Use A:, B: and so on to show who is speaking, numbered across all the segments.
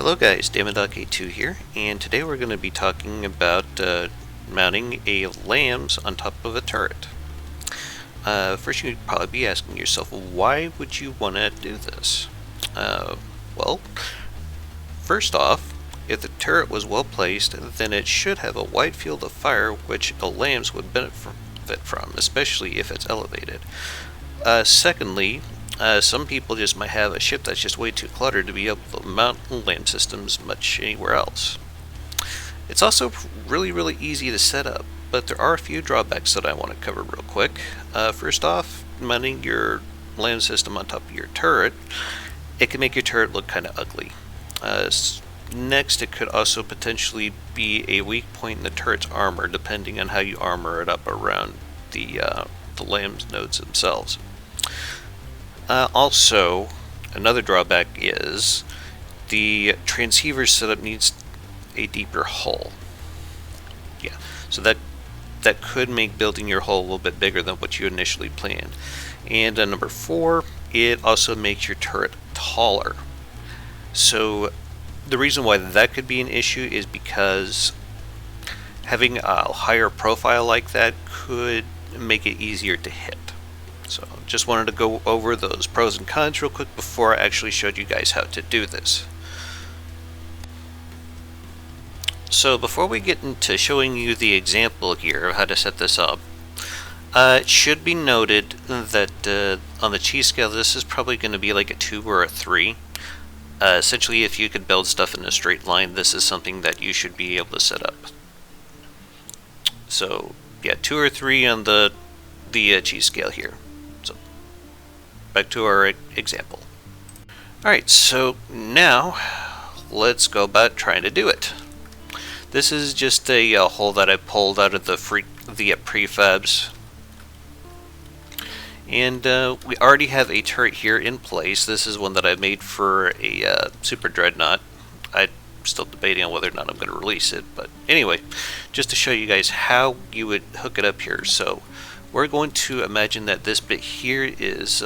A: Hello guys, Dama.K2 here, and today we're going to be talking about mounting a lambs on top of a turret. First you'd probably be asking yourself, why would you want to do this? Well, first off, if the turret was well placed, then it should have a wide field of fire which a lambs would benefit from, especially if it's elevated. Secondly, some people just might have a ship that's just way too cluttered to be able to mount LAM systems much anywhere else. It's also really easy to set up, but there are a few drawbacks that I want to cover real quick. First off, mounting your LAM system on top of your turret, it can make your turret look kind of ugly. Next, it could also potentially be a weak point in the turret's armor, depending on how you armor it up around the LAM nodes themselves. Also, another drawback is the transceiver setup needs a deeper hull. Yeah, so that could make building your hull a little bit bigger than what you initially planned. And number 4, it also makes your turret taller. So the reason why that could be an issue is because having a higher profile like that could make it easier to hit. So just wanted to go over those pros and cons real quick before I actually showed you guys how to do this. So before we get into showing you the example here of how to set this up, it should be noted that on the cheese scale this is probably going to be like a 2 or a 3. Essentially, if you could build stuff in a straight line, this is something that you should be able to set up. So yeah, 2 or 3 on the cheese scale here. So back to our example. Alright, so now let's go about trying to do it. This is just a hole that I pulled out of the prefabs. And we already have a turret here in place. This is one that I made for a Super Dreadnought. I'm still debating on whether or not I'm going to release it, but anyway, just to show you guys how you would hook it up here. So we're going to imagine that this bit here is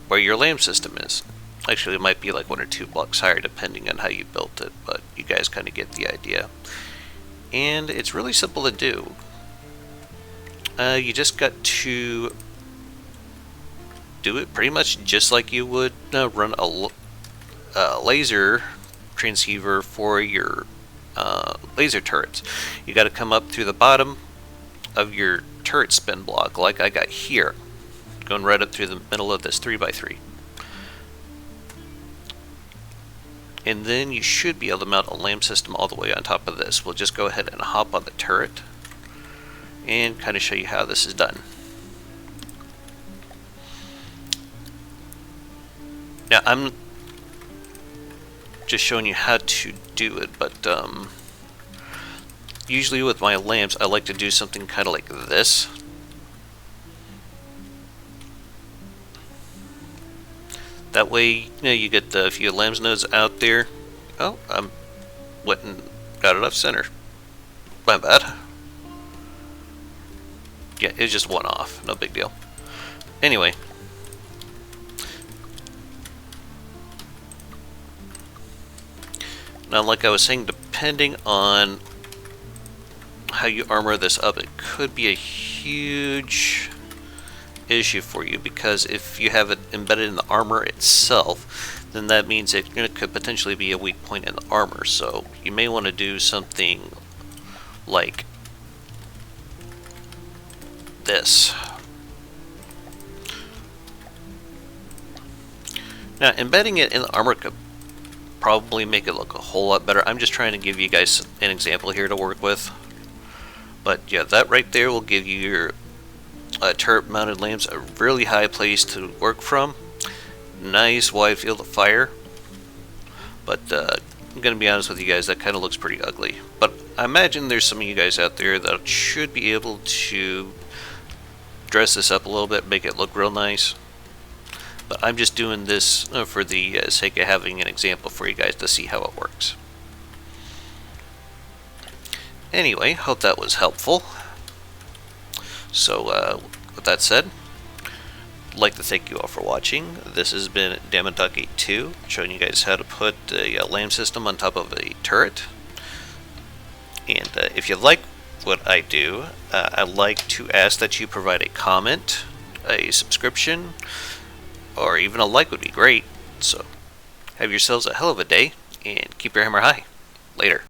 A: where your LAM system is. Actually, it might be like 1 or 2 blocks higher depending on how you built it, but you guys kind of get the idea. And it's really simple to do. You just got to do it pretty much just like you would run a laser transceiver for your laser turrets. You got to come up through the bottom of your turret spin block like I got here, going right up through the middle of this 3x3. And then you should be able to mount a LAM system all the way on top of this. We'll just go ahead and hop on the turret and kind of show you how this is done. Now I'm just showing you how to do it, but usually with my LAMs I like to do something kind of like this. That way, you know, you get the few LAMs nodes out there. Oh, I went and got it off center. My bad. Yeah, it's just one off, no big deal. Anyway. Now, like I was saying, depending on how you armor this up, it could be a huge issue for you, because if you have it embedded in the armor itself, then that means it could potentially be a weak point in the armor. So you may want to do something like this. Now, embedding it in the armor could probably make it look a whole lot better. I'm just trying to give you guys an example here to work with. But yeah, that right there will give you your turret mounted LAMs a really high place to work from. Nice wide field of fire. But I'm going to be honest with you guys, that kind of looks pretty ugly. But I imagine there's some of you guys out there that should be able to dress this up a little bit, make it look real nice. But I'm just doing this for the sake of having an example for you guys to see how it works. Anyway, hope that was helpful. So, with that said, like to thank you all for watching. This has been Dama82, showing you guys how to put a LAM system on top of a turret. And if you like what I do, I'd like to ask that you provide a comment, a subscription, or even a like would be great. So, have yourselves a hell of a day, and keep your hammer high. Later.